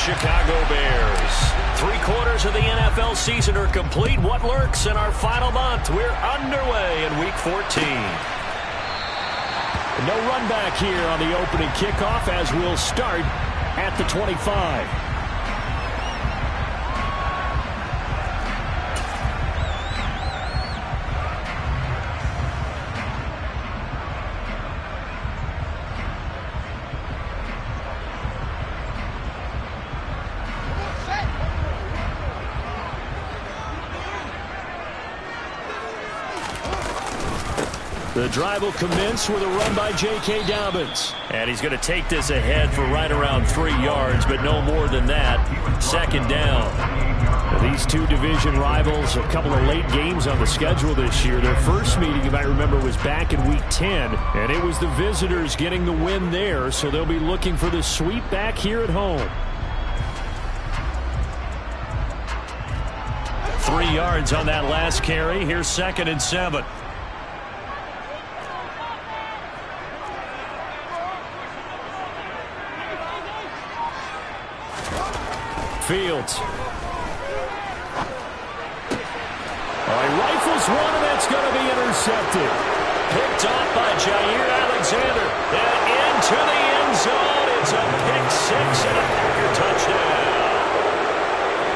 Chicago Bears. 3/4 of the NFL season are complete. What lurks in our final month? We're underway in Week 14. No run back here on the opening kickoff as we'll start at the 25. The drive will commence with a run by J.K. Dobbins. And he's going to take this ahead for right around 3 yards, but no more than that. Second down. Now, these two division rivals, a couple of late games on the schedule this year. Their first meeting, you might remember, was back in Week 10, and it was the visitors getting the win there, so they'll be looking for the sweep back here at home. 3 yards on that last carry. Here's 2nd and 7. Fields. All right, rifles one, and that's going to be intercepted. Picked off by Jair Alexander. And into the end zone. It's a pick six and a Packer touchdown.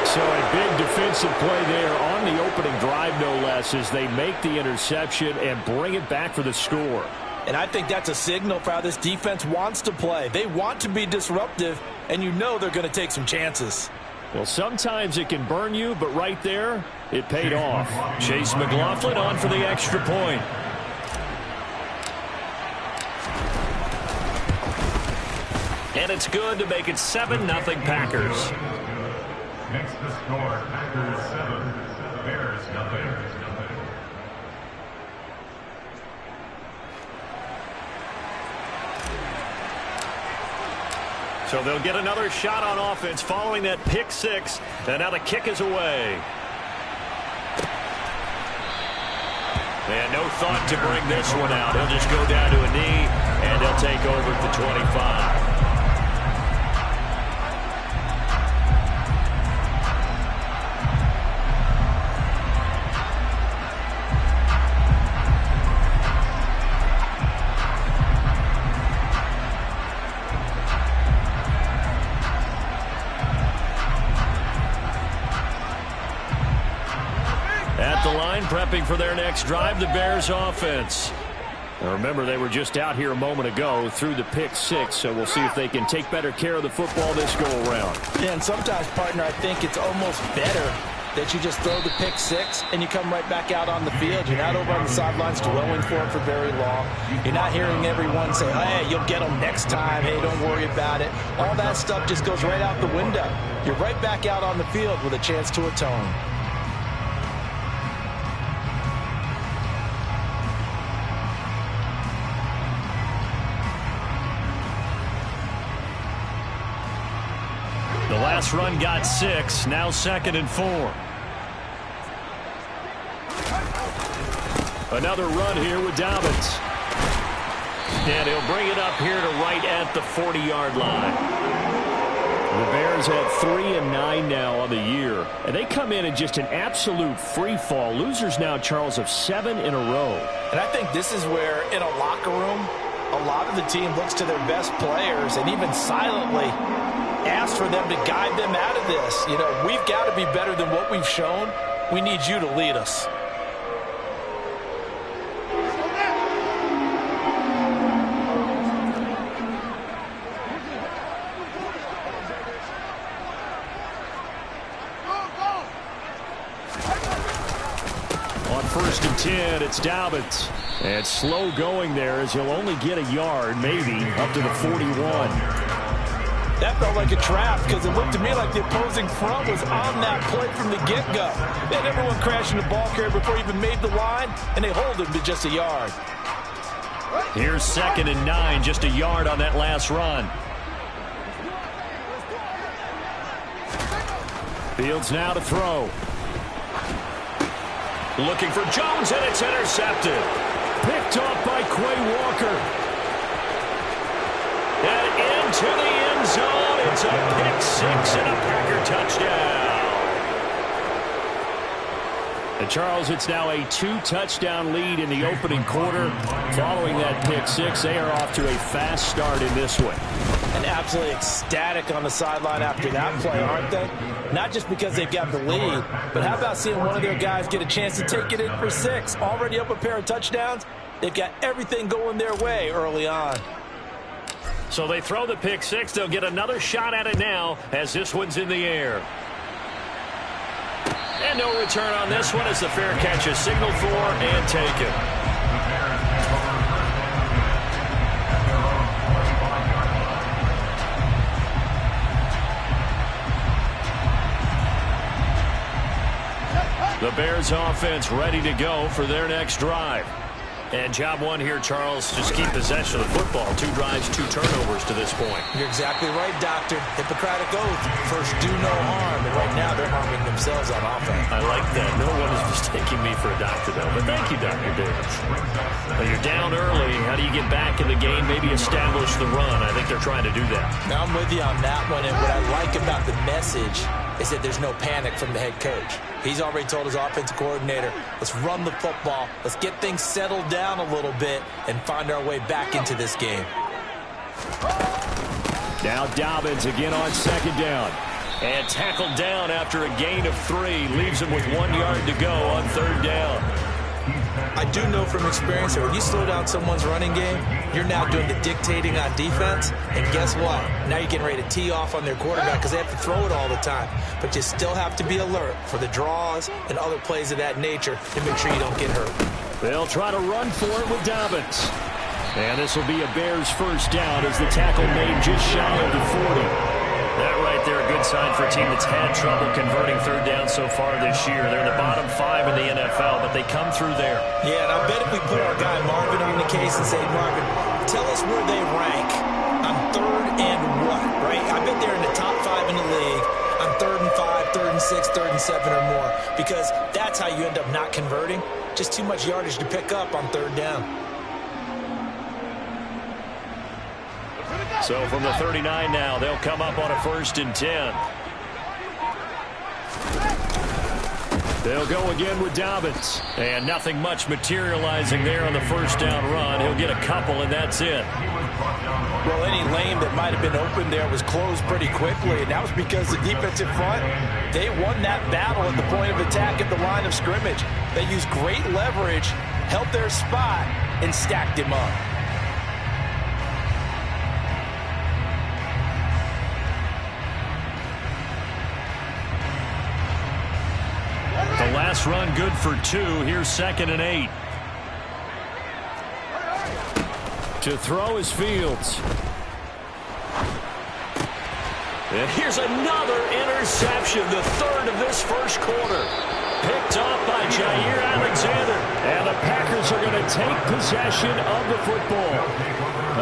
So a big defensive play there on the opening drive, no less, as they make the interception and bring it back for the score. And I think that's a signal for how this defense wants to play. They want to be disruptive, and you know they're going to take some chances. Well, sometimes it can burn you, but right there, it paid off. Chase McLaughlin on for the extra point. And it's good to make it 7-0 Packers. Next to score, Packers 7, Bears nothing. So they'll get another shot on offense following that pick six. And now the kick is away. And no thought to bring this one out. He'll just go down to a knee, and they'll take over at the 25. Prepping for their next drive, the Bears offense. Now remember, they were just out here a moment ago through the pick six, so we'll see if they can take better care of the football this go-around. Yeah, and sometimes, partner, I think it's almost better that you just throw the pick six and you come right back out on the field. You're not over on the sidelines dwelling for it for very long. You're not hearing everyone say, hey, you'll get them next time. Hey, don't worry about it. All that stuff just goes right out the window. You're right back out on the field with a chance to atone. The last run got 6. Now 2nd and 4. Another run here with Dobbins. And he'll bring it up here to right at the 40-yard line. The Bears at 3-9 now on the year. And they come in just an absolute free fall. Losers now, Charles, of 7 in a row. And I think this is where, in a locker room, a lot of the team looks to their best players and even silently ask for them to guide them out of this. You know, we've got to be better than what we've shown. We need you to lead us. On 1st and 10, it's Dobbins. And slow going there as he'll only get a yard, maybe, up to the 41. That felt like a trap because it looked to me like the opposing front was on that play from the get-go. They had everyone crashing the ball carrier before he even made the line, and they hold him to just a yard. Here's 2nd and 9, just a yard on that last run. Fields now to throw. Looking for Jones, and it's intercepted. Picked off by Quay Walker. And into to the end zone. It's a pick six and a Packer touchdown. And Charles, it's now a 2-touchdown lead in the opening quarter. Following that pick six, they are off to a fast start in this one. And absolutely ecstatic on the sideline after that play, aren't they? Not just because they've got the lead, but how about seeing one of their guys get a chance to take it in for six? Already up a pair of touchdowns. They've got everything going their way early on. So they throw the pick six. They'll get another shot at it now as this one's in the air. And no return on this one as the fair catch is signaled for and taken. The Bears offense ready to go for their next drive. And job one here, Charles, just keep possession of the football. 2 drives, 2 turnovers to this point. You're exactly right, Doctor. Hippocratic oath. First, do no harm. And right now, they're harming themselves on offense. I like that. No one is mistaking me for a doctor, though. But thank you, Dr. Davis. Well, you're down early. How do you get back in the game? Maybe establish the run. I think they're trying to do that. Now, I'm with you on that one. And what I like about the message is that there's no panic from the head coach. He's already told his offensive coordinator, let's run the football, let's get things settled down a little bit and find our way back into this game. Now Dobbins again on second down. And tackled down after a gain of 3. Leaves him with 1 yard to go on third down. I do know from experience that when you slow down someone's running game, you're now doing the dictating on defense. And guess what? Now you're getting ready to tee off on their quarterback because they have to throw it all the time. But you still have to be alert for the draws and other plays of that nature to make sure you don't get hurt. They'll try to run for it with Dobbins. And this will be a Bears first down as the tackle made just shy of the 40. That right there, a good sign for a team that's had trouble converting third down so far this year. They're in the bottom 5 in the NFL, but they come through there. Yeah, and I bet if we put our guy Marvin on the case and say, Marvin, tell us where they rank on third and what, right? I bet they're in the top 5 in the league on 3rd and 5, 3rd and 6, 3rd and 7 or more, because that's how you end up not converting. Just too much yardage to pick up on third down. So from the 39 now, they'll come up on a 1st and 10. They'll go again with Dobbins. And nothing much materializing there on the first down run. He'll get a couple, and that's it. Well, any lane that might have been open there was closed pretty quickly, and that was because the defensive front, they won that battle at the point of attack at the line of scrimmage. They used great leverage, held their spot, and stacked him up. The last run good for 2. Here's 2nd and 8. To throw is Fields. And here's another interception, the 3rd of this first quarter. Picked off by Jair Alexander. And the Packers are going to take possession of the football.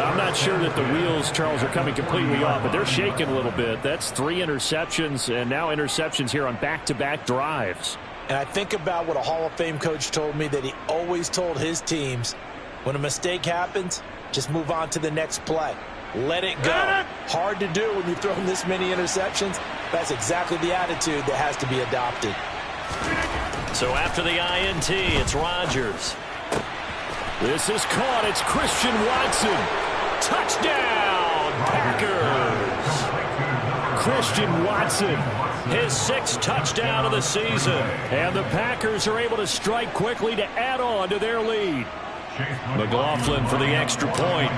I'm not sure that the wheels, Charles, are coming completely off, but they're shaking a little bit. That's 3 interceptions, and now interceptions here on back-to-back drives. And I think about what a Hall of Fame coach told me that he always told his teams, when a mistake happens, just move on to the next play. Let it go. Hard to do when you've thrown this many interceptions. That's exactly the attitude that has to be adopted. So after the INT, it's Rodgers. This is caught. It's Christian Watson. Touchdown, Packers. Christian Watson, his 6th touchdown of the season. And the Packers are able to strike quickly to add on to their lead. McLaughlin for the extra point.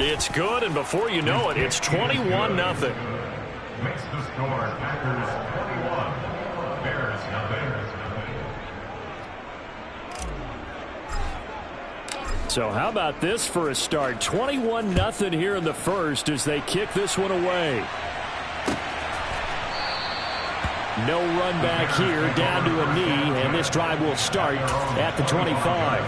It's good, and before you know it, it's 21-0. Makes the score Packers 21, Bears nothing. So how about this for a start? 21-0 here in the first as they kick this one away. No run back here, down to a knee, and this drive will start at the 25.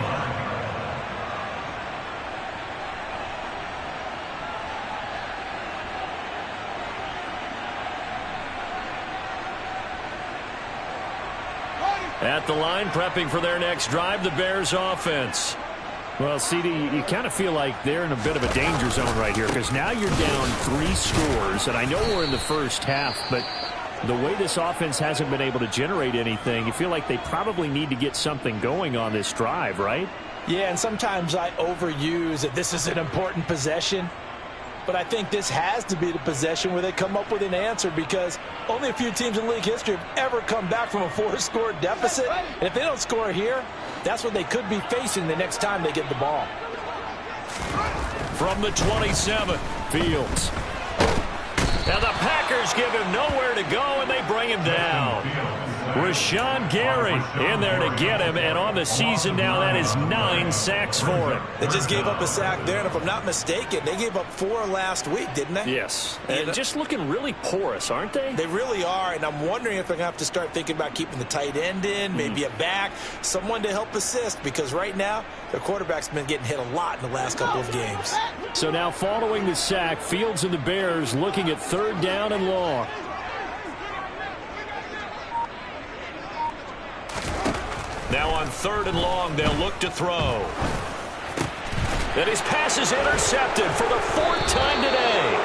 At the line, prepping for their next drive, the Bears offense. Well, CD, you kind of feel like they're in a bit of a danger zone right here because now you're down 3 scores, and I know we're in the first half, but the way this offense hasn't been able to generate anything, you feel like they probably need to get something going on this drive, right? Yeah, and sometimes I overuse that this is an important possession. But I think this has to be the possession where they come up with an answer because only a few teams in league history have ever come back from a 4-score deficit. And if they don't score here, that's what they could be facing the next time they get the ball. From the 27, Fields. Now the Packers give him nowhere to go, and they bring him down. Rashawn Gary in there to get him, and on the season now, that is 9 sacks for him. They just gave up a sack there, and if I'm not mistaken, they gave up 4 last week, didn't they? Yes, and just looking really porous, aren't they? They really are, and I'm wondering if they're going to have to start thinking about keeping the tight end in, maybe a back, someone to help assist, because right now, their quarterback's been getting hit a lot in the last couple of games. So now following the sack, Fields and the Bears looking at 3rd down and long. Now on 3rd and long, they'll look to throw. And his pass is intercepted for the 4th time today.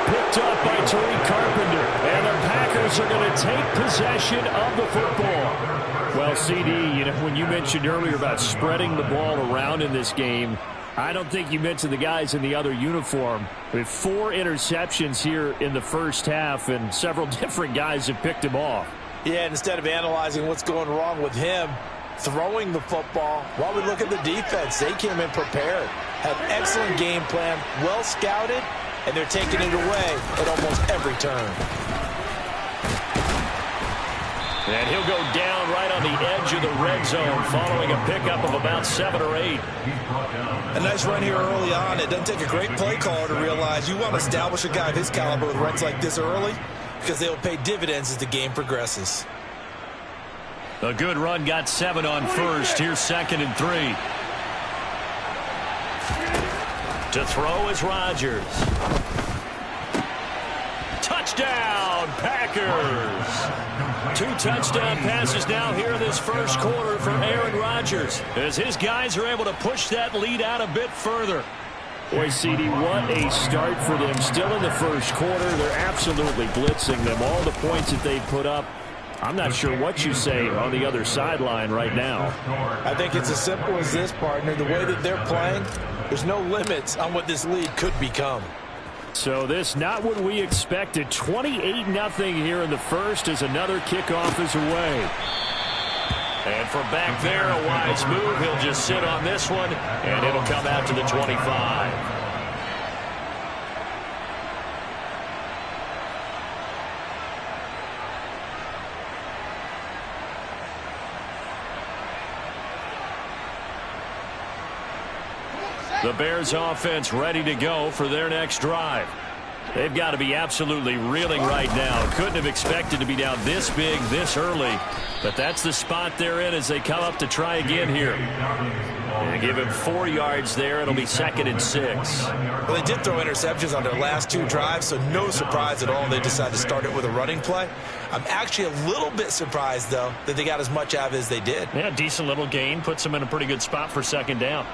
Picked up by Tariq Carpenter. And the Packers are going to take possession of the football. Well, CD, you know, when you mentioned earlier about spreading the ball around in this game, I don't think you mentioned the guys in the other uniform. We have 4 interceptions here in the first half, and several different guys have picked him off. Yeah, instead of analyzing what's going wrong with him, throwing the football, while we look at the defense, they came in prepared, had excellent game plan, well scouted, and they're taking it away at almost every turn. And he'll go down right on the edge of the red zone following a pickup of about 7 or 8. A nice run here early on. It doesn't take a great play caller to realize you want to establish a guy of his caliber with runs like this early because they will pay dividends as the game progresses. A good run got 7 on first. Here's 2nd and 3. To throw is Rodgers. Touchdown, Packers. 2 touchdown passes now here in this first quarter for Aaron Rodgers as his guys are able to push that lead out a bit further. Boy, CD, what a start for them. Still in the first quarter. They're absolutely blitzing them. All the points that they put up, I'm not sure what you say on the other sideline right now. I think it's as simple as this, partner. The way that they're playing, there's no limits on what this league could become. So this not what we expected. 28-0 here in the first as another kickoff is away. And from back there, a wise move. He'll just sit on this one, and it'll come out to the 25. The Bears offense ready to go for their next drive. They've got to be absolutely reeling right now. Couldn't have expected to be down this big, this early. But that's the spot they're in as they come up to try again here. And give him 4 yards there. It'll be 2nd and 6. Well, they did throw interceptions on their last 2 drives, so no surprise at all they decided to start it with a running play. I'm actually a little bit surprised, though, that they got as much out of it as they did. Yeah, decent little gain. Puts them in a pretty good spot for 2nd down.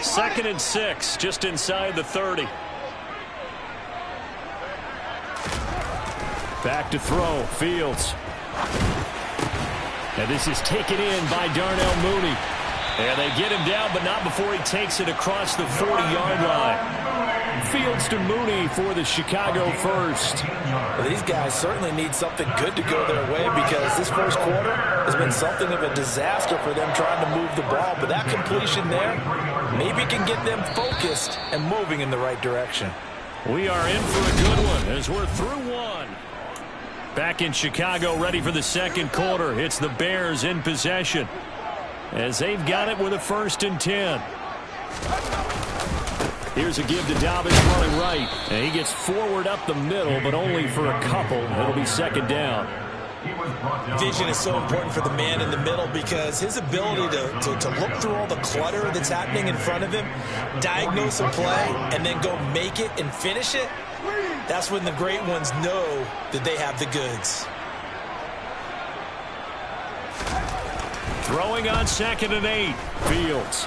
2nd and 6, just inside the 30. Back to throw, Fields. And this is taken in by Darnell Mooney. And they get him down, but not before he takes it across the 40-yard line. Fields to Mooney for the Chicago first. Well, these guys certainly need something good to go their way because this first quarter has been something of a disaster for them trying to move the ball. But that completion there maybe can get them focused and moving in the right direction. We are in for a good one as we're through one. Back in Chicago, ready for the second quarter. It's the Bears in possession as they've got it with a 1st and 10. Here's a give to Dobbins running right. And he gets forward up the middle, but only for a couple. It'll be 2nd down. Vision is so important for the man in the middle because his ability to look through all the clutter that's happening in front of him, diagnose a play, and then go make it and finish it, that's when the great ones know that they have the goods. Throwing on 2nd and 8. Fields.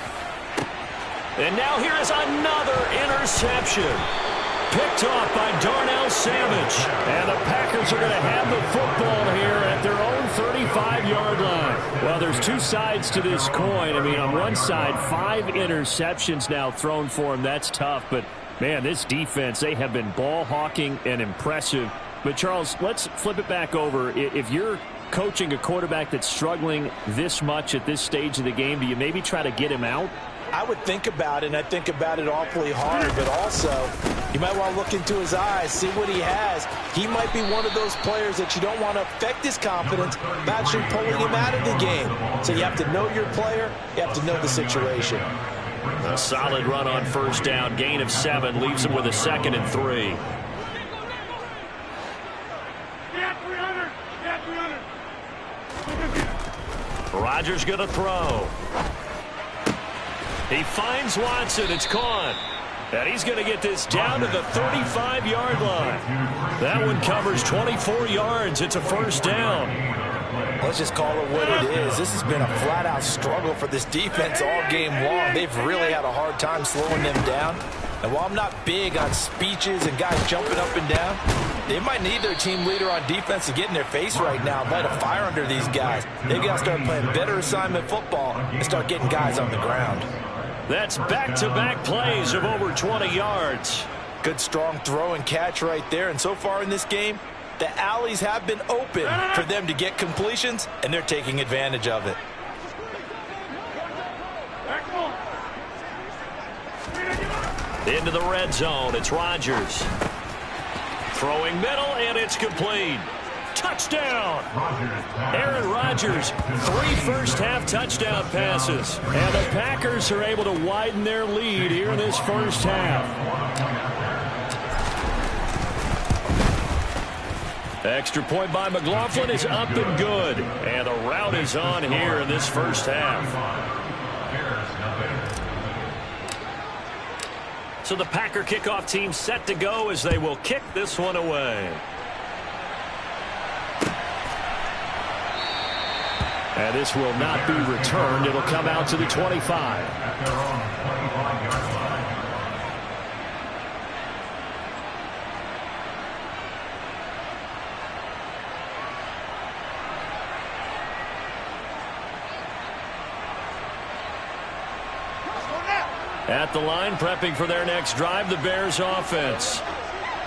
And now here is another interception. Picked off by Darnell Savage. And the Packers are going to have the football here at their own 35-yard line. Well, there's two sides to this coin. I mean, on one side, 5 interceptions now thrown for him. That's tough. But, man, this defense, they have been ball hawking and impressive. But, Charles, let's flip it back over. If you're coaching a quarterback that's struggling this much at this stage of the game, do you maybe try to get him out? I would think about it, and I think about it awfully hard, but also you might want to look into his eyes, see what he has. He might be one of those players that you don't want to affect his confidence by actually pulling him out of the game. So you have to know your player, you have to know the situation. A solid run on 1st down, gain of 7, leaves him with a 2nd and 3. Rodgers going to throw. He finds Watson. It's caught. And he's going to get this down to the 35-yard line. That one covers 24 yards. It's a 1st down. Let's just call it what it is. This has been a flat-out struggle for this defense all game long. They've really had a hard time slowing them down. And while I'm not big on speeches and guys jumping up and down, they might need their team leader on defense to get in their face right now and light a fire under these guys. They've got to start playing better assignment football and start getting guys on the ground. That's back-to-back plays of over 20 yards. Good strong throw and catch right there. And so far in this game, the alleys have been open for them to get completions, and they're taking advantage of it. Into the red zone. It's Rodgers. Throwing middle, and it's complete. Touchdown! Aaron Rodgers, 3 first-half touchdown passes. And the Packers are able to widen their lead here in this first half. Extra point by McLaughlin is up and good. And the route is on here in this first half. So the Packer kickoff team set to go as they will kick this one away. And this will not be returned. It'll come out to the 25. At the line, prepping for their next drive, the Bears offense.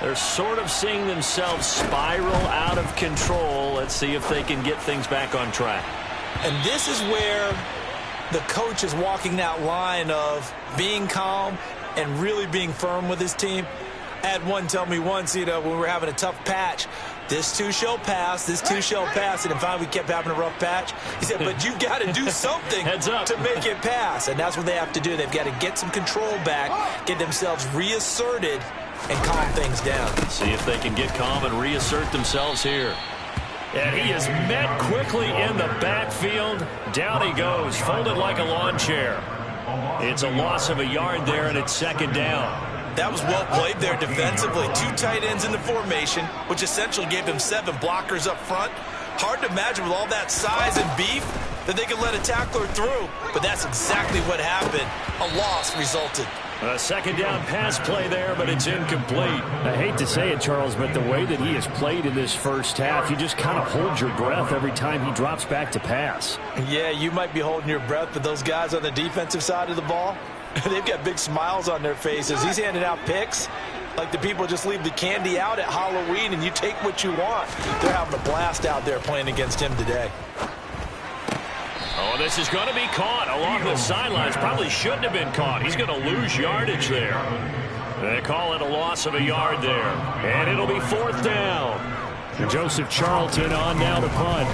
They're sort of seeing themselves spiral out of control. Let's see if they can get things back on track. And this is where the coach is walking that line of being calm and really being firm with his team. I had one tell me once, when we were having a tough patch, this too shall pass, this too shall pass, and then finally we kept having a rough patch. He said, but you've got to do something to make it pass, and that's what they have to do. They've got to get some control back, get themselves reasserted, and calm things down. See if they can get calm and reassert themselves here. And he is met quickly in the backfield. Down he goes, folded like a lawn chair. It's a loss of a yard there, and it's 2nd down. That was well played there defensively. 2 tight ends in the formation, which essentially gave them 7 blockers up front. Hard to imagine with all that size and beef that they could let a tackler through. But that's exactly what happened. A loss resulted. A 2nd down pass play there, but it's incomplete. I hate to say it, Charles, but the way that he has played in this first half, you just kind of hold your breath every time he drops back to pass. Yeah, you might be holding your breath, but those guys on the defensive side of the ball, they've got big smiles on their faces. He's handing out picks like the people just leave the candy out at Halloween and you take what you want. They're having a blast out there playing against him today. Oh, this is going to be caught along the sidelines. Probably shouldn't have been caught. He's going to lose yardage there. They call it a loss of a yard there. And it'll be 4th down. Joseph Charlton on now to punt.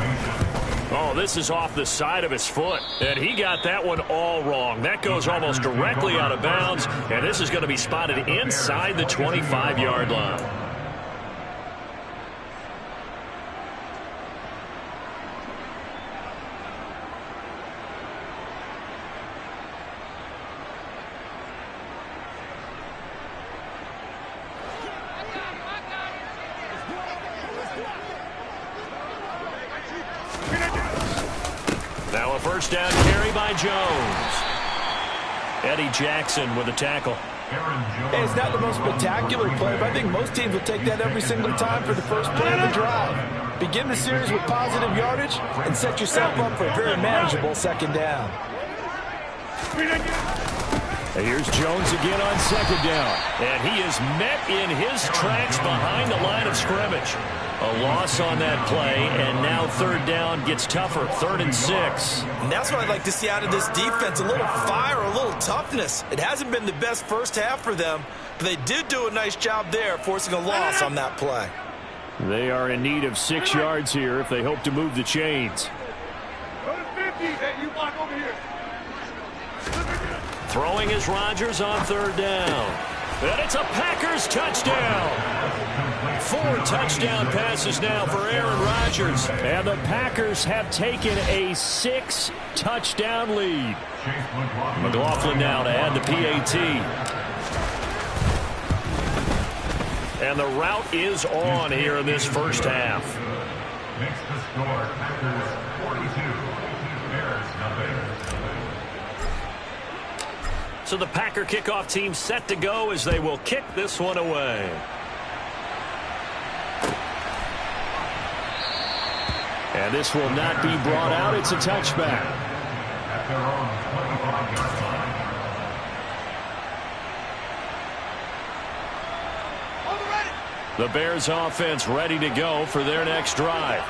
Oh, this is off the side of his foot. And he got that one all wrong. That goes almost directly out of bounds. And this is going to be spotted inside the 25-yard line. first down carry by Jones. Eddie Jackson with a tackle. Hey, it's not the most spectacular play, but I think most teams will take that every single time for the first play of the drive. Begin the series with positive yardage and set yourself up for a very manageable second down. And here's Jones again on second down. And he is met in his tracks behind the line of scrimmage. A loss on that play, and now third down gets tougher. 3rd and 6. And that's what I'd like to see out of this defense, a little fire, a little toughness. It hasn't been the best first half for them, but they did do a nice job there, forcing a loss on that play. They are in need of 6 yards here if they hope to move the chains. Throwing is Rodgers on third down. And it's a Packers touchdown. 4 touchdown passes now for Aaron Rodgers. And the Packers have taken a 6-touchdown lead. McLaughlin now to add the PAT. And the route is on here in this first half. Makes the score Packers 42, Bears nothing. So the Packer kickoff team set to go as they will kick this one away. And this will not be brought out. It's a touchback. At their own 25-yard line. The Bears offense ready to go for their next drive.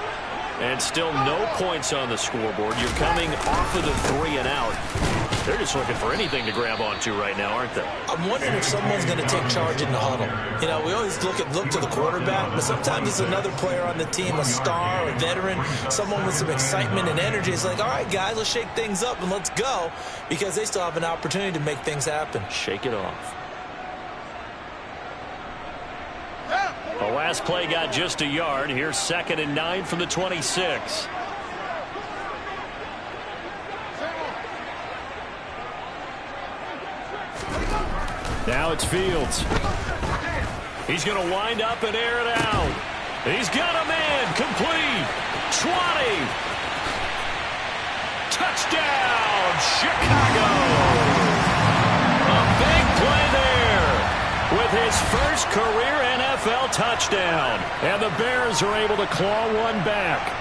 And still no points on the scoreboard. You're coming off of the 3 and out. They're just looking for anything to grab onto right now, aren't they? I'm wondering if someone's going to take charge in the huddle. You know, we always look to the quarterback, but sometimes it's another player on the team, a star, a veteran, someone with some excitement and energy. It's like, all right, guys, let's shake things up and let's go, because they still have an opportunity to make things happen. Shake it off. The last play got just a yard. Here's 2nd and 9 from the 26. Now it's Fields. He's going to wind up and air it out. He's got a man complete. 20. Touchdown, Chicago. A big play there with his first career NFL touchdown. And the Bears are able to claw one back.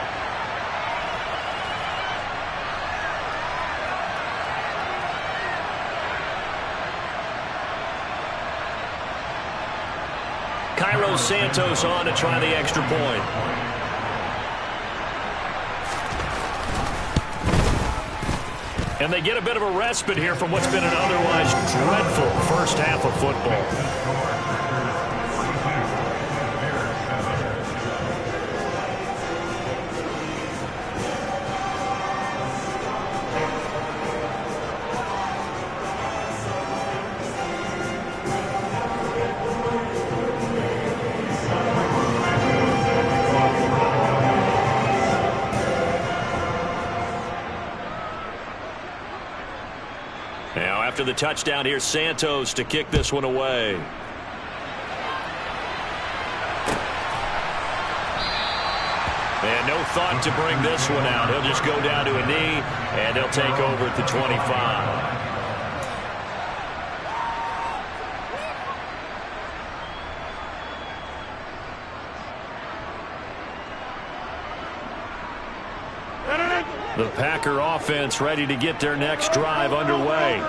Cairo Santos on to try the extra point. And they get a bit of a respite here from what's been an otherwise dreadful first half of football. After the touchdown, here's Santos to kick this one away. And no thought to bring this one out. He'll just go down to a knee, and he'll take over at the 25. The Packer offense ready to get their next drive underway.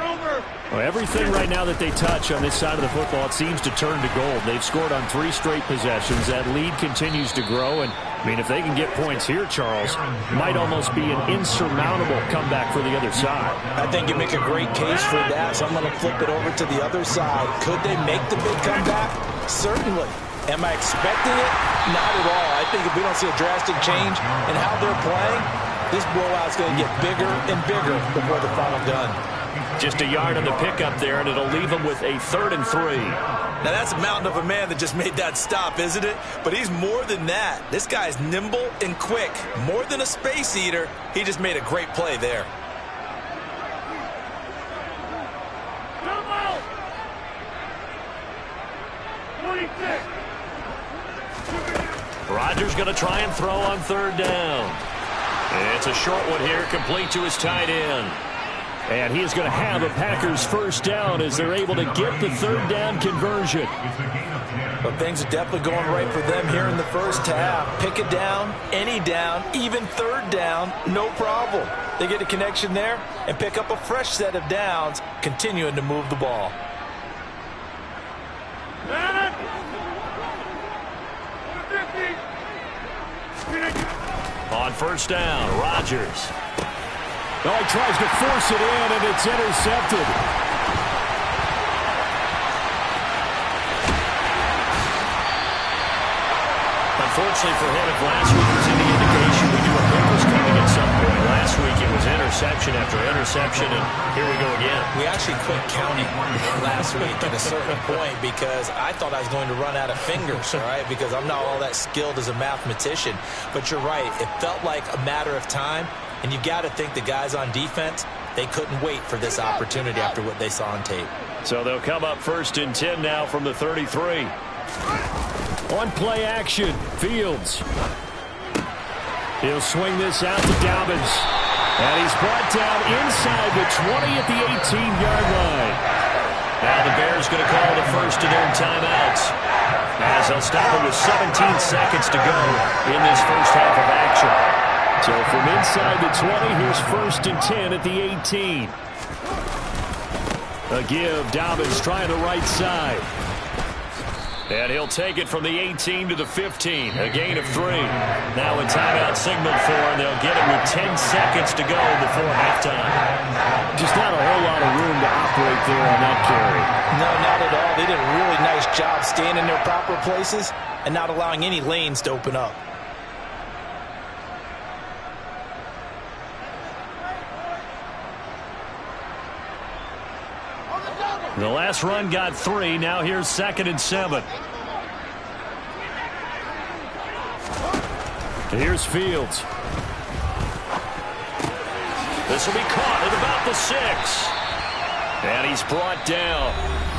Well, everything right now that they touch on this side of the football, it seems to turn to gold. They've scored on 3 straight possessions. That lead continues to grow. And, I mean, if they can get points here, Charles, might almost be an insurmountable comeback for the other side. I think you make a great case for that, so I'm going to flip it over to the other side. Could they make the big comeback? Certainly. Am I expecting it? Not at all. I think if we don't see a drastic change in how they're playing, this blowout's going to get bigger and bigger before the final gun. Just a yard on the pickup there, and it'll leave them with a 3rd and 3. Now, that's a mountain of a man that just made that stop, isn't it? But he's more than that. This guy's nimble and quick. More than a space eater, he just made a great play there. Rodgers going to try and throw on 3rd down. It's a short one here, complete to his tight end. And he is going to have a Packers first down as they're able to get the third down conversion. But things are definitely going right for them here in the first half. Pick it down, any down, even third down, no problem. They get a connection there and pick up a fresh set of downs, continuing to move the ball. On first down, Rodgers. Oh, he tries to force it in, and it's intercepted. Unfortunately for him, if last week was any indication, we knew a pick was coming at some point. Last week it was interception after interception, and here we go again. We actually quit counting last week at a certain point because I thought I was going to run out of fingers, all right, because I'm not all that skilled as a mathematician. But you're right. It felt like a matter of time, and you've got to think the guys on defense, they couldn't wait for this opportunity after what they saw on tape. So they'll come up 1st and 10 now from the 33. On play action, Fields. He'll swing this out to Dobbins. And he's brought down inside the 20 at the 18-yard line. Now the Bears going to call the first of their timeouts, as they'll stop it with 17 seconds to go in this first half of action. So from inside the 20, here's 1st and 10 at the 18. A give, Dobbins trying the right side. And he'll take it from the 18 to the 15, a gain of 3. Now a timeout signaled for, and they'll get it with 10 seconds to go before halftime. Just not a whole lot of room to operate there on that carry. No, not at all. They did a really nice job staying in their proper places and not allowing any lanes to open up. The last run got 3. Now here's 2nd and 7. Here's Fields. This will be caught at about the 6. And he's brought down.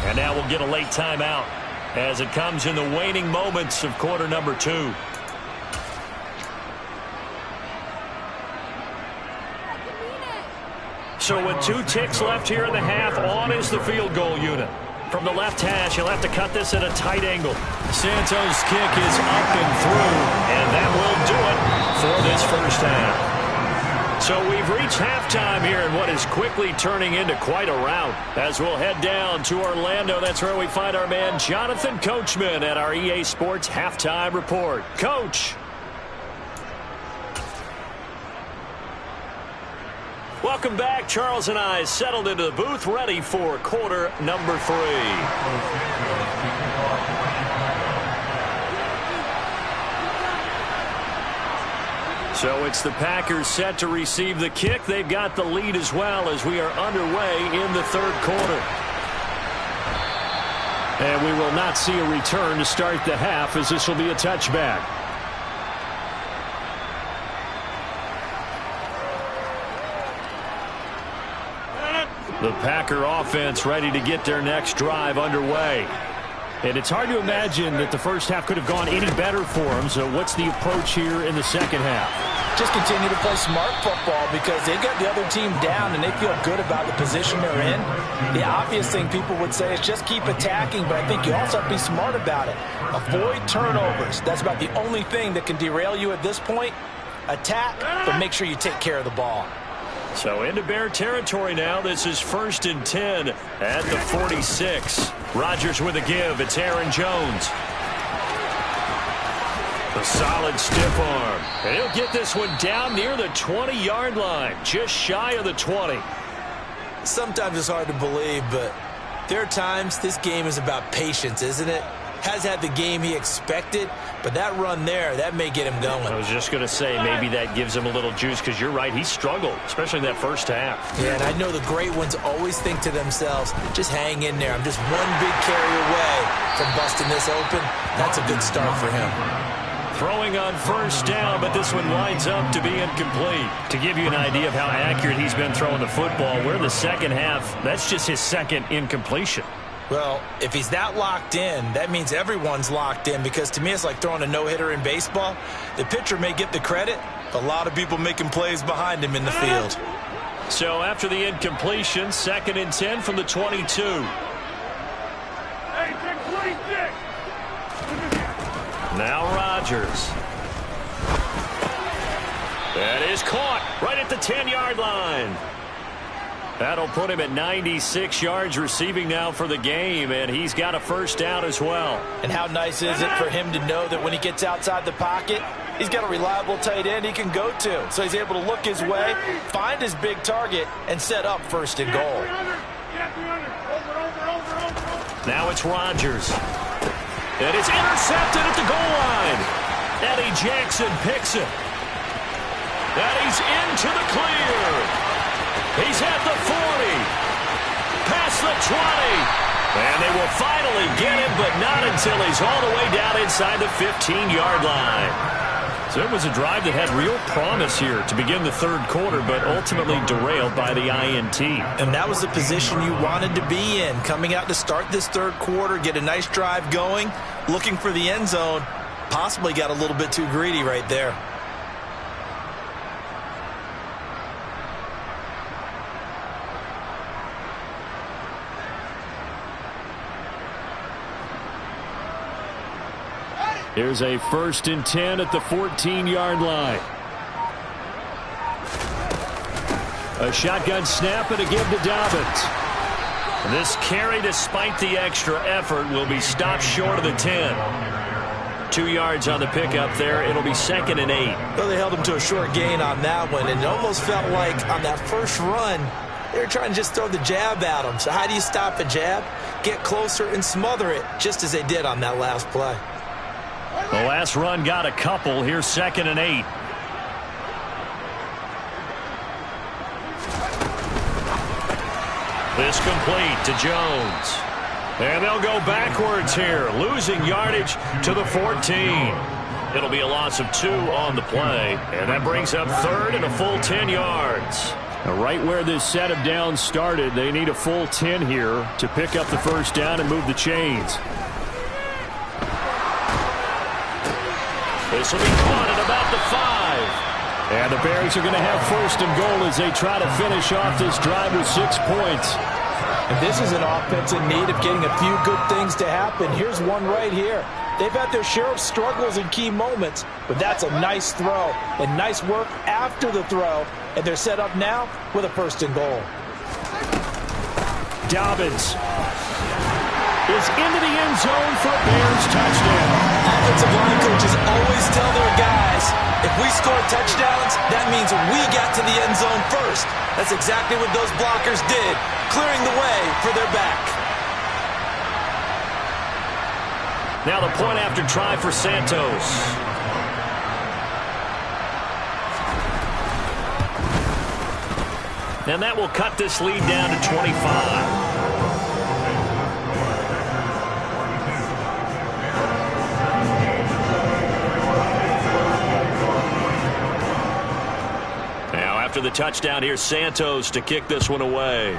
And now we'll get a late timeout as it comes in the waning moments of quarter number 2. So with 2 ticks left here in the half, on is the field goal unit. From the left hash, he'll have to cut this at a tight angle. Santos' kick is up and through, and that will do it for this first half. So we've reached halftime here in what is quickly turning into quite a rout. As we'll head down to Orlando, that's where we find our man Jonathan Coachman at our EA Sports Halftime Report. Coach. Welcome back. Charles and I settled into the booth, ready for quarter number 3. So it's the Packers set to receive the kick. They've got the lead as well as we are underway in the third quarter. And we will not see a return to start the half, as this will be a touchback. The Packer offense ready to get their next drive underway. And it's hard to imagine that the first half could have gone any better for them. So what's the approach here in the second half? Just continue to play smart football because they've got the other team down and they feel good about the position they're in. The obvious thing people would say is just keep attacking, but I think you also have to be smart about it. Avoid turnovers. That's about the only thing that can derail you at this point. Attack, but make sure you take care of the ball. So into Bear territory now. This is 1st and 10 at the 46. Rodgers with a give. It's Aaron Jones. A solid stiff arm. And he'll get this one down near the 20-yard line. Just shy of the 20. Sometimes it's hard to believe, but there are times this game is about patience, isn't it? Has had the game he expected, but that run there, that may get him going. I was just going to say, maybe that gives him a little juice, because you're right, he struggled, especially in that first half. Yeah, and I know the great ones always think to themselves, just hang in there. I'm just one big carry away from busting this open. That's a good start for him. Throwing on first down, but this one winds up to be incomplete. To give you an idea of how accurate he's been throwing the football, we're in the second half. That's just his second incompletion. Well, if he's that locked in, that means everyone's locked in, because to me it's like throwing a no-hitter in baseball. The pitcher may get the credit, A lot of people making plays behind him in the field. So after the incompletion, 2nd and 10 from the 22. Now Rodgers. That is caught right at the 10-yard line. That'll put him at 96 yards receiving now for the game, and he's got a first down as well. And how nice is it for him to know that when he gets outside the pocket, he's got a reliable tight end he can go to. So he's able to look his way, find his big target, and set up 1st and goal. Now it's Rodgers. And it's intercepted at the goal line. Eddie Jackson picks it. And he's into the clear. He's at the 40. Past the 20. And they will finally get him, but not until he's all the way down inside the 15-yard line. So it was a drive that had real promise here to begin the 3rd quarter, but ultimately derailed by the INT. And that was the position you wanted to be in, coming out to start this 3rd quarter, get a nice drive going, looking for the end zone. Possibly got a little bit too greedy right there. Here's a 1st and 10 at the 14-yard line. A shotgun snap and a give to Dobbins. This carry, despite the extra effort, will be stopped short of the 10. 2 yards on the pickup there. It'll be 2nd and 8. Well, they held him to a short gain on that one, and it almost felt like on that first run, they were trying to just throw the jab at him. So how do you stop a jab? Get closer and smother it, just as they did on that last play. The last run got a couple. Here's 2nd and 8. This complete to Jones. And they'll go backwards here, losing yardage to the 14. It'll be a loss of 2 on the play. And that brings up 3rd and a full 10 yards. Now, right where this set of downs started, they need a full 10 here to pick up the first down and move the chains. This will be caught at about the 5. And the Bears are going to have 1st and goal as they try to finish off this drive with 6 points. And this is an offense in need of getting a few good things to happen. Here's one right here. They've had their share of struggles in key moments, but that's a nice throw and nice work after the throw. And they're set up now with a 1st and goal. Dobbins is into the end zone for a Bears touchdown. Offensive line coaches always tell their guys, if we score touchdowns, that means we got to the end zone first. That's exactly what those blockers did, clearing the way for their back. Now the point after try for Santos. And that will cut this lead down to 25. After the touchdown, here's Santos to kick this one away.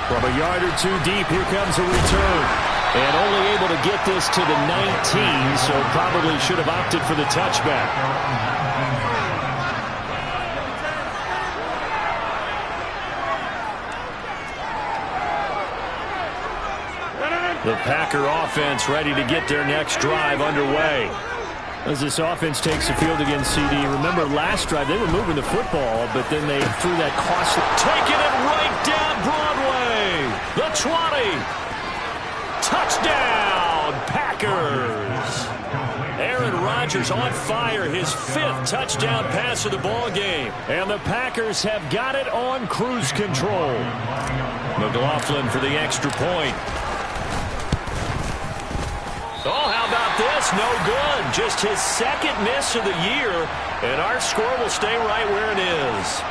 From a yard or 2 deep, here comes a return. And only able to get this to the 19, so probably should have opted for the touchback. The Packer offense ready to get their next drive underway. As this offense takes the field against CD, remember last drive they were moving the football, but then they threw that costly. Taking it right down Broadway. The 20. Touchdown, Packers. Aaron Rodgers on fire, his 5th touchdown pass of the ball game. And the Packers have got it on cruise control. McLaughlin for the extra point. Oh, how about this? No good. Just his 2nd miss of the year, and our score will stay right where it is.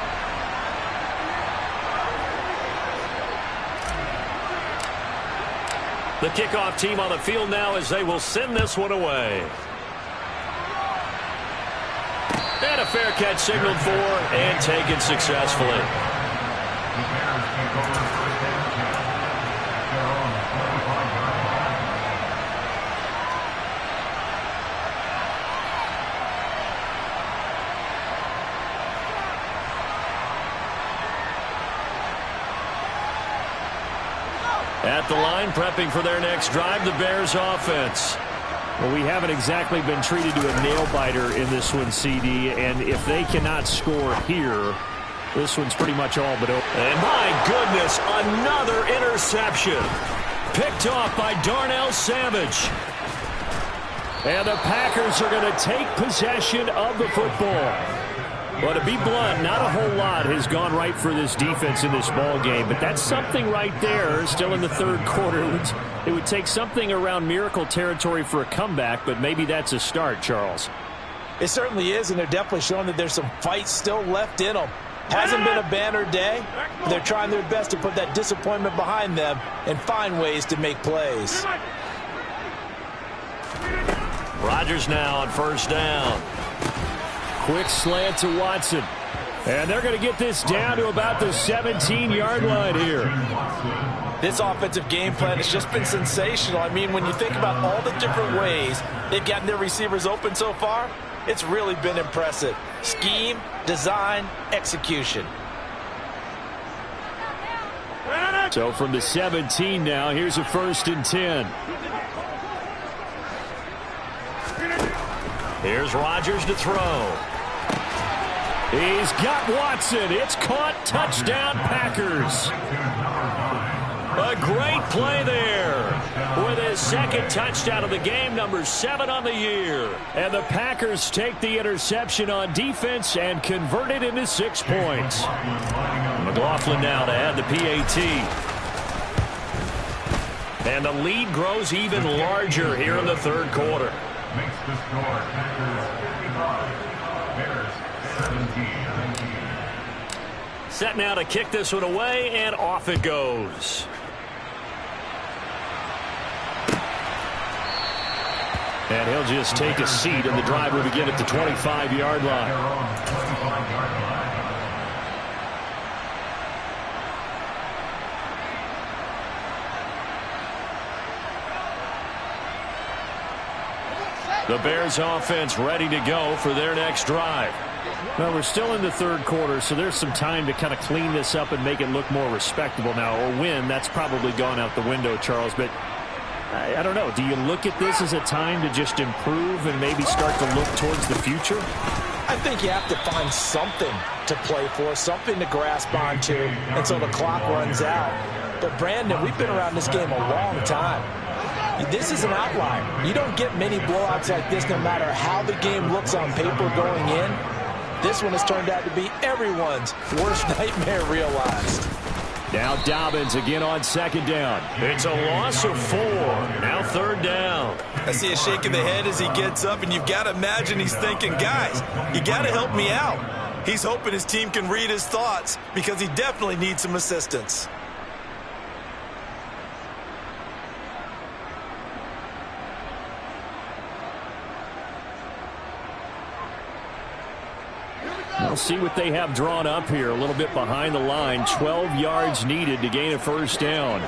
The kickoff team on the field now as they will send this one away. And a fair catch signaled for and taken successfully. At the line, prepping for their next drive, the Bears offense. Well, we haven't exactly been treated to a nail-biter in this one, CD, and if they cannot score here, this one's pretty much all but over. And my goodness, another interception. Picked off by Darnell Savage. And the Packers are going to take possession of the football. Well, to be blunt, not a whole lot has gone right for this defense in this ball game, but that's something right there. Still in the third quarter, it would take something around miracle territory for a comeback, but maybe that's a start, Charles. It certainly is, and they're definitely showing that there's some fight still left in them. Hasn't been a banner day, but they're trying their best to put that disappointment behind them and find ways to make plays. Rodgers now on first down. Quick slant to Watson. And they're going to get this down to about the 17-yard line here. This offensive game plan has just been sensational. I mean, when you think about all the different ways they've gotten their receivers open so far, it's really been impressive. Scheme, design, execution. So from the 17 now, here's a 1st and 10. Here's Rodgers to throw. He's got Watson. It's caught. Touchdown, Packers. A great play there with his second touchdown of the game, number 7 on the year. And the Packers take the interception on defense and convert it into 6 points. McLaughlin now to add the PAT. And the lead grows even larger here in the third quarter. Makes the score. Packers 55. Bears 17. Set now to kick this one away, and off it goes. And he'll just take a seat, and the drive will begin at the 25-yard line. The Bears offense ready to go for their next drive. Well, we're still in the third quarter, so there's some time to kind of clean this up and make it look more respectable now. Or win, that's probably gone out the window, Charles. But I don't know. Do you look at this as a time to just improve and maybe start to look towards the future? I think you have to find something to play for, something to grasp onto until the clock runs out. But, Brandon, we've been around this game a long time. This is an outlier. You don't get many blowouts like this no matter how the game looks on paper going in. This one has turned out to be everyone's worst nightmare realized. Now Dobbins again on second down. It's a loss of 4. Now third down. I see a shake of the head as he gets up, and you've got to imagine he's thinking, guys, you got to help me out. He's hoping his team can read his thoughts because he definitely needs some assistance. We'll see what they have drawn up here. A little bit behind the line. 12 yards needed to gain a first down.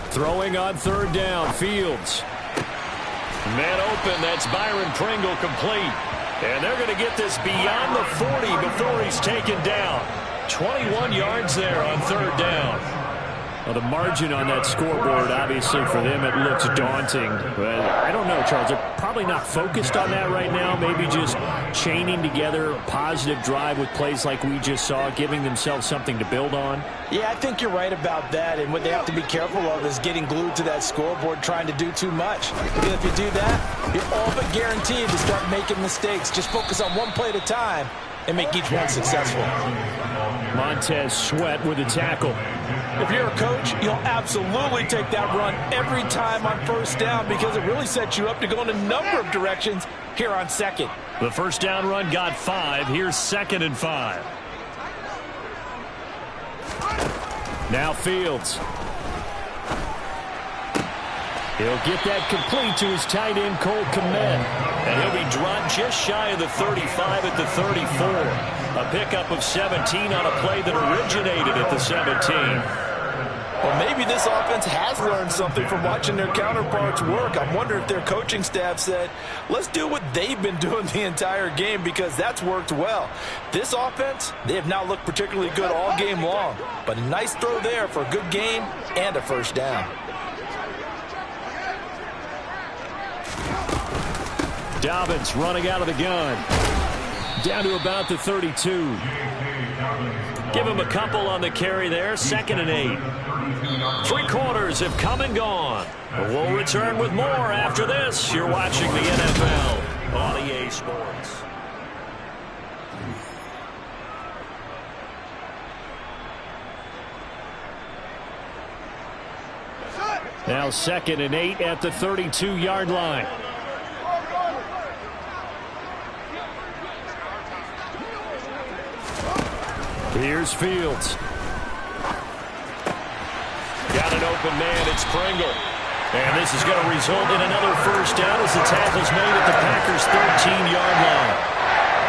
Throwing on third down. Fields. Man open. That's Byron Pringle complete. And they're going to get this beyond the 40 before he's taken down. 21 yards there on third down. Well, the margin on that scoreboard, obviously, for them, it looks daunting. But I don't know, Charles. They're probably not focused on that right now. Maybe just chaining together a positive drive with plays like we just saw, giving themselves something to build on. Yeah, I think you're right about that. And what they have to be careful of is getting glued to that scoreboard, trying to do too much. Because if you do that, you're all but guaranteed to start making mistakes. Just focus on one play at a time and make each one successful. Montez Sweat with a tackle. If you're a coach, you'll absolutely take that run every time on first down because it really sets you up to go in a number of directions here on second. The first down run got 5. Here's 2nd and 5. Now Fields. He'll get that complete to his tight end, Cole Kmet. And he'll be drawn just shy of the 35 at the 34. A pickup of 17 on a play that originated at the 17. Well, maybe this offense has learned something from watching their counterparts work. I wonder if their coaching staff said, let's do what they've been doing the entire game, because that's worked well. This offense, they have not looked particularly good all game long, but a nice throw there for a good gain and a first down. Dobbins running out of the gun. Down to about the 32. Give him a couple on the carry there. 2nd and 8. 3 quarters have come and gone. We'll return with more after this. You're watching the NFL on EA Sports. Now 2nd and 8 at the 32-yard line. Here's Fields. Got an open man. It's Pringle. And this is going to result in another first down as the tackle's made at the Packers' 13-yard line.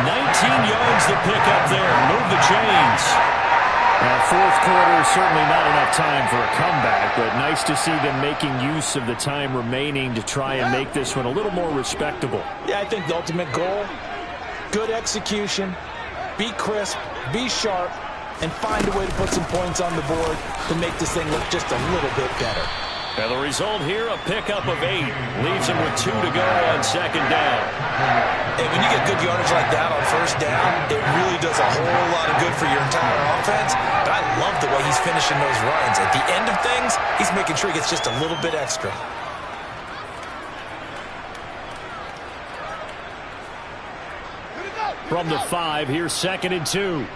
19 yards to pick up there. Move the chains. Now, 4th quarter, certainly not enough time for a comeback, but nice to see them making use of the time remaining to try and make this one a little more respectable. Yeah, I think the ultimate goal, good execution, be crisp, be sharp, and find a way to put some points on the board to make this thing look just a little bit better. And the result here, a pickup of 8. Leaves him with 2 to go on 2nd down. And when you get good yardage like that on first down, it really does a whole lot of good for your entire offense. But I love the way he's finishing those runs. At the end of things, he's making sure he gets just a little bit extra. From the 5, here's 2nd and 2.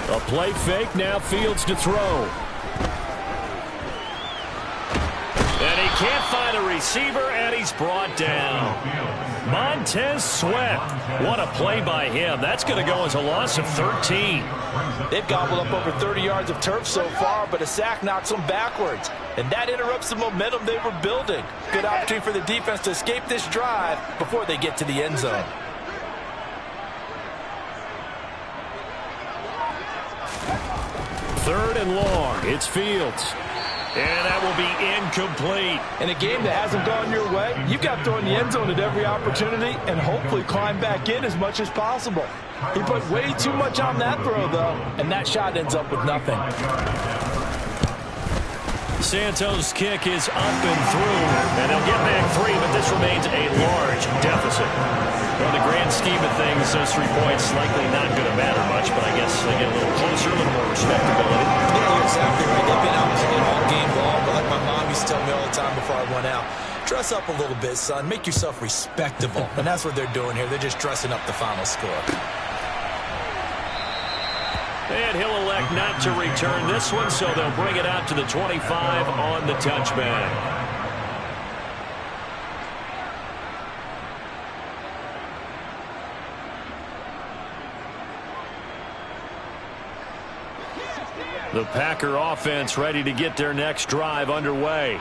A play fake, now Fields to throw. And he can't find a receiver, and he's brought down. Montez Sweat. What a play by him. That's going to go as a loss of 13. They've gobbled up over 30 yards of turf so far, but a sack knocks them backwards. And that interrupts the momentum they were building. Good opportunity for the defense to escape this drive before they get to the end zone. Third and long. It's Fields. And that will be incomplete. In a game that hasn't gone your way, you've got to throw in the end zone at every opportunity and hopefully climb back in as much as possible. He put way too much on that throw, though, and that shot ends up with nothing. Santos' kick is up and through, and they'll get back 3, but this remains a large deficit. Well, in the grand scheme of things, those 3 points likely not going to matter much, but I guess they get a little closer, a little more respectability. Yeah, you're exactly right. They've been out playing all game long, but like my mom used to tell me all the time before I went out, dress up a little bit, son. Make yourself respectable. And that's what they're doing here. They're just dressing up the final score. And he'll elect not to return this one, so they'll bring it out to the 25 on the touchback. The Packer offense ready to get their next drive underway.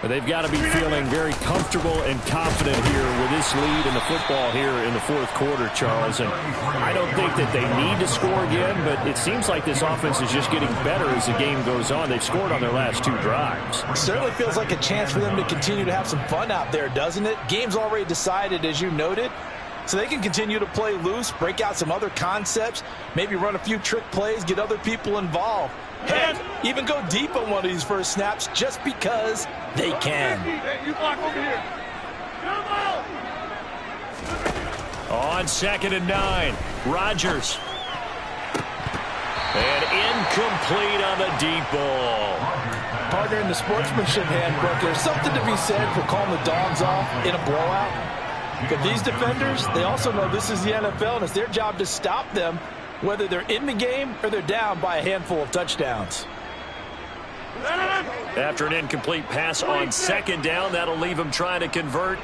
But they've got to be feeling very comfortable and confident here with this lead in the football here in the 4th quarter, Charles. And I don't think that they need to score again, but it seems like this offense is just getting better as the game goes on. They've scored on their last 2 drives. Certainly feels like a chance for them to continue to have some fun out there, doesn't it? Game's already decided, as you noted. So they can continue to play loose, break out some other concepts, maybe run a few trick plays, get other people involved. And even go deep on one of these first snaps just because they can. On 2nd and 9, Rodgers. And incomplete on the deep ball. Partner, in the sportsmanship handbook, there's something to be said for calling the dogs off in a blowout. But these defenders, they also know this is the NFL, and it's their job to stop them, whether they're in the game or they're down by a handful of touchdowns. After an incomplete pass on 2nd down, that'll leave him trying to convert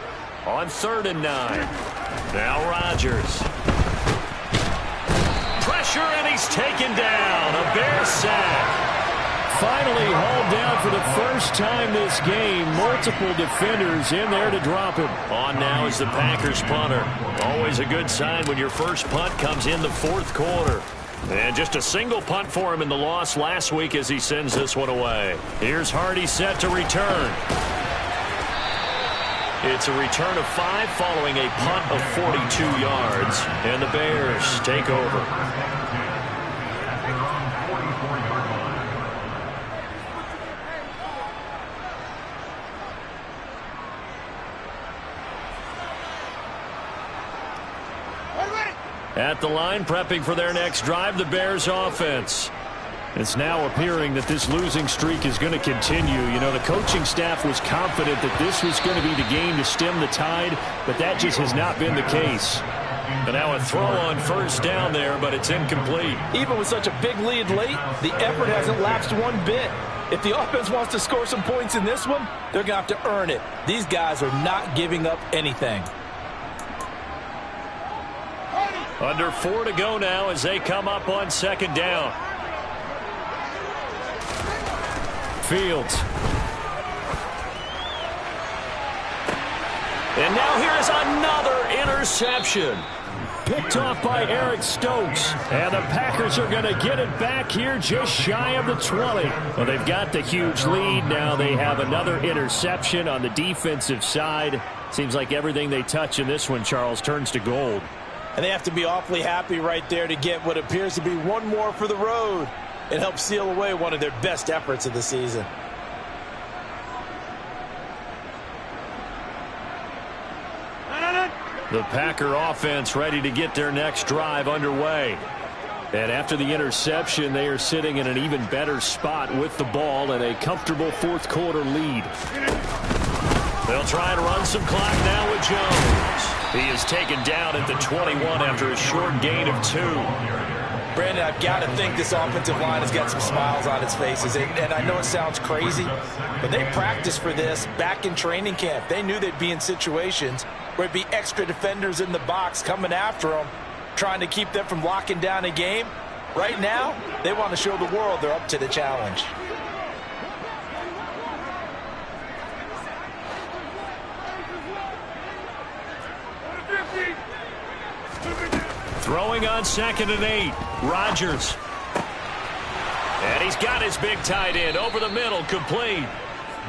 on 3rd and 9. Now Rodgers. Pressure, and he's taken down. A Bear sack. Finally hauled down for the first time this game. Multiple defenders in there to drop him. On now is the Packers punter. Always a good sign when your first punt comes in the 4th quarter. And just a single punt for him in the loss last week as he sends this one away. Here's Hardy set to return. It's a return of 5 following a punt of 42 yards. And the Bears take over. At the line, prepping for their next drive, the Bears offense. It's now appearing that this losing streak is going to continue. You know, the coaching staff was confident that this was going to be the game to stem the tide, but that just has not been the case. And now a throw on first down there, but it's incomplete. Even with such a big lead late, the effort hasn't lapsed one bit. If the offense wants to score some points in this one, they're going to have to earn it. These guys are not giving up anything. Under 4 to go now as they come up on second down. Fields. And now here is another interception. Picked off by Eric Stokes. And the Packers are going to get it back here just shy of the 20. Well, they've got the huge lead. Now they have another interception on the defensive side. Seems like everything they touch in this one, Charles, turns to gold. And they have to be awfully happy right there to get what appears to be one more for the road. It helps seal away one of their best efforts of the season. The Packer offense ready to get their next drive underway. And after the interception, they are sitting in an even better spot with the ball and a comfortable fourth quarter lead. They'll try and run some clock now with Jones. He is taken down at the 21 after a short gain of 2. Brandon, I've got to think this offensive line has got some smiles on its faces. And I know it sounds crazy, but they practiced for this back in training camp. They knew they'd be in situations where it'd be extra defenders in the box coming after them, trying to keep them from locking down a game. Right now, they want to show the world they're up to the challenge. Throwing on 2nd and 8. Rodgers. And he's got his big tight end over the middle, complete.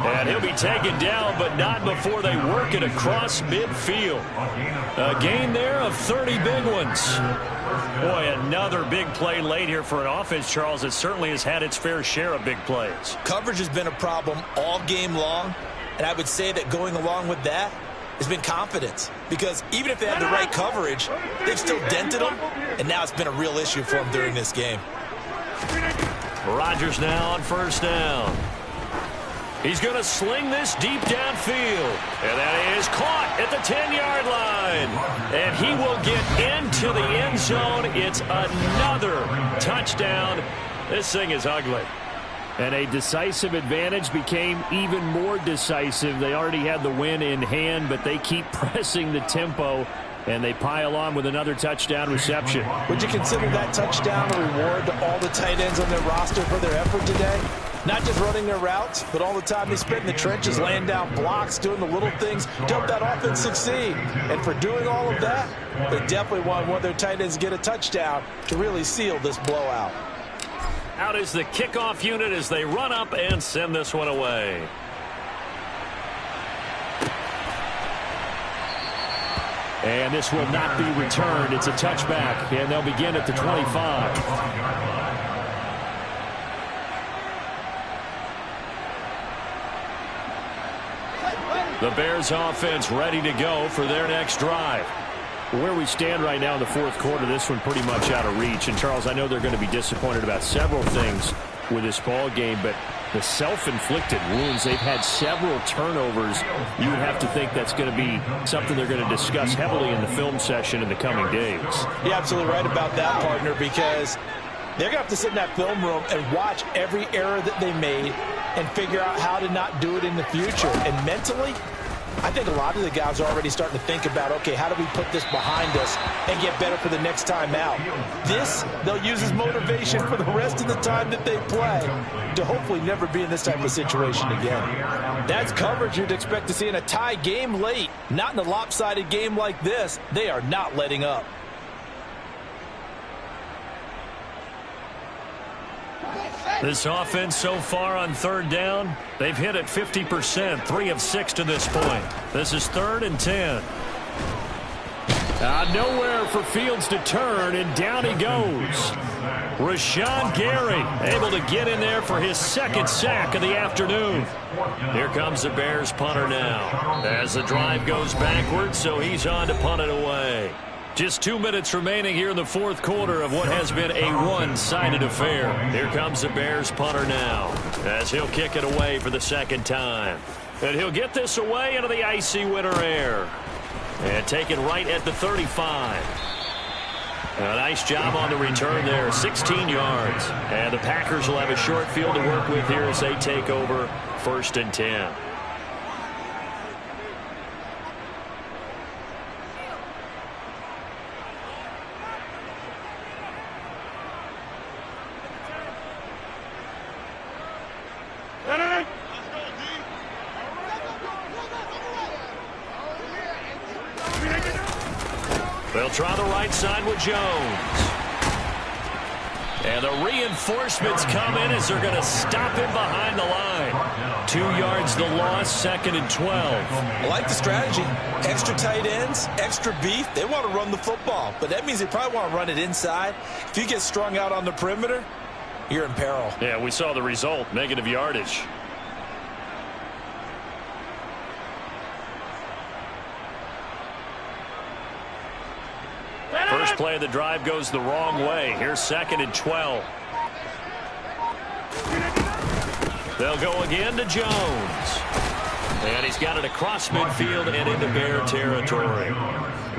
And he'll be taken down, but not before they work it across midfield. A gain there of 30 big ones. Boy, another big play late here for an offense, Charles, that certainly has had its fair share of big plays. Coverage has been a problem all game long, and I would say that going along with that has been confidence, because even if they have the right coverage, they've still dented them, and now it's been a real issue for them during this game. Rodgers now on first down. He's going to sling this deep downfield, and that is caught at the 10-yard line. And he will get into the end zone. It's another touchdown. This thing is ugly. And a decisive advantage became even more decisive. They already had the win in hand, but they keep pressing the tempo, and they pile on with another touchdown reception. Would you consider that touchdown a reward to all the tight ends on their roster for their effort today? Not just running their routes, but all the time they spent in the trenches, laying down blocks, doing the little things to help that offense succeed. And for doing all of that, they definitely want one of their tight ends to get a touchdown to really seal this blowout. Out is the kickoff unit as they run up and send this one away. And this will not be returned. It's a touchback, and they'll begin at the 25. The Bears offense ready to go for their next drive. Where we stand right now in the fourth quarter, this one pretty much out of reach. And, Charles, I know they're going to be disappointed about several things with this ball game, but the self-inflicted wounds, they've had several turnovers. You would have to think that's going to be something they're going to discuss heavily in the film session in the coming days. You're absolutely right about that, partner, because they're going to have to sit in that film room and watch every error that they made and figure out how to not do it in the future. And mentally, I think a lot of the guys are already starting to think about, okay, how do we put this behind us and get better for the next time out? This, they'll use as motivation for the rest of the time that they play to hopefully never be in this type of situation again. That's coverage you'd expect to see in a tie game late. Not in a lopsided game like this. They are not letting up. This offense so far on third down, they've hit it 50%, 3 of 6 to this point. This is 3rd and 10. Nowhere for Fields to turn, and down he goes. Rashawn Gary able to get in there for his 2nd sack of the afternoon. Here comes the Bears punter now. As the drive goes backwards, so he's on to punt it away. Just 2 minutes remaining here in the 4th quarter of what has been a one-sided affair. Here comes the Bears punter now as he'll kick it away for the 2nd time. And he'll get this away into the icy winter air. And take it right at the 35. A nice job on the return there, 16 yards. And the Packers will have a short field to work with here as they take over 1st and 10. They'll try the right side with Jones. And the reinforcements come in as they're going to stop him behind the line. 2 yards the loss, 2nd and 12. I like the strategy. Extra tight ends, extra beef. They want to run the football, but that means they probably want to run it inside. If you get strung out on the perimeter, you're in peril. Yeah, we saw the result, negative yardage. First play of the drive goes the wrong way. Here's 2nd and 12. They'll go again to Jones. And he's got it across midfield and into Bear territory.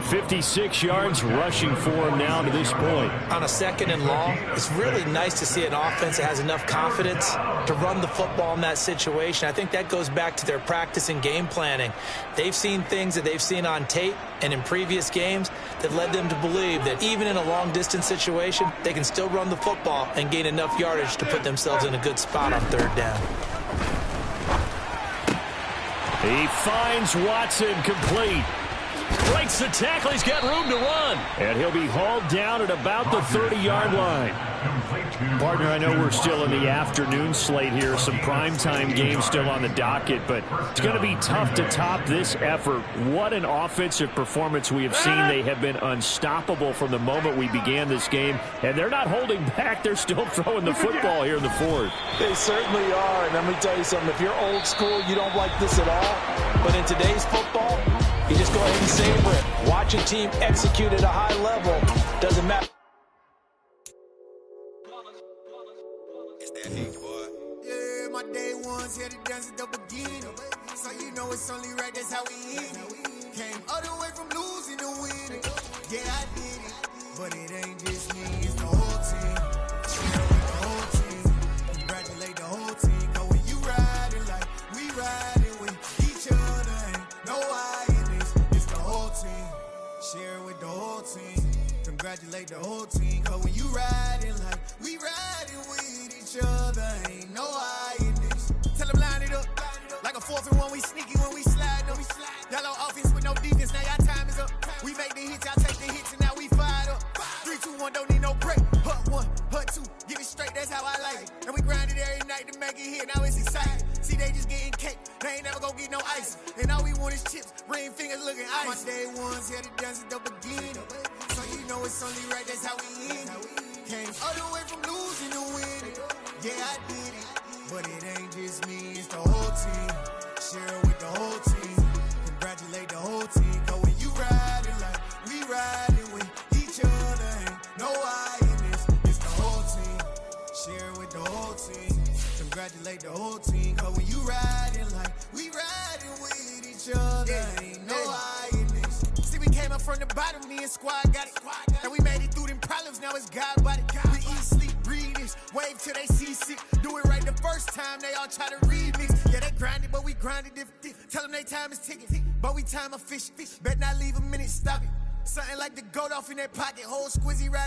56 yards rushing for him now to this point. On a 2nd and long, it's really nice to see an offense that has enough confidence to run the football in that situation. I think that goes back to their practice and game planning. They've seen things that they've seen on tape and in previous games that led them to believe that even in a long-distance situation, they can still run the football and gain enough yardage to put themselves in a good spot on 3rd down. He finds Watson complete. Breaks the tackle. He's got room to run. And he'll be hauled down at about the 30-yard line. Partner, I know we're still in the afternoon slate here. Some primetime games still on the docket, but it's going to be tough to top this effort. What an offensive performance we have seen. They have been unstoppable from the moment we began this game, and they're not holding back. They're still throwing the football here in the 4th. They certainly are, and let me tell you something. If you're old school, you don't like this at all. But in today's football, you just go ahead and savor it. Watch a team execute at a high level. Doesn't matter. It's that heat, boy. Yeah, my day ones here to dance at the beginning. So you know it's only right, that's how we end it. Came all the way from losing to winning. Yeah, I did it. But it ain't just me, it's the whole team. Share with the whole team. Congratulate the whole team. Cause when you riding like we riding with each other, ain't no I in this. It's the whole team. Share with the whole team. Congratulate the whole team. Cause when you riding like we riding with each other, ain't no I in this. Tell them line it up. Like a 4th and 1, we sneaky when we slide up. Yellow offense with no defense, now y'all time is up. We make the hits, y'all take the hits, and now we fired up. 3, 2, 1, don't need no break. Hut 1, hut 2, get it straight, that's how I like it. And we grind it every night to make it hit, now it's exciting. See, they just getting cake, they ain't never gonna get no ice. And all we want is chips, ring fingers looking ice. My day ones here to dance at the beginning. So you know it's only right, that's how we end it. Came all the way from losing to winning. Yeah, I did it. But it ain't just me, it's the whole team. Share with the whole team. Congratulate the whole team. Cause when you riding like we riding with each other, ain't no I in this. It's the whole team. Share with the whole team. Congratulate the whole team. Cause when you riding like we riding with each other, ain't no I in this. See, we came up from the bottom, me and squad got it. And we made it through them problems, now it's God body. We eat, sleep, breathe this. Wave till they see sick. Do it right the first time, they all try to remix. Yeah, they grinded, but we grinded different. Tell them they time is ticking, but we time efficient. Bet not leave a minute, stop it. Something like the goat off in that pocket, whole squizzy right.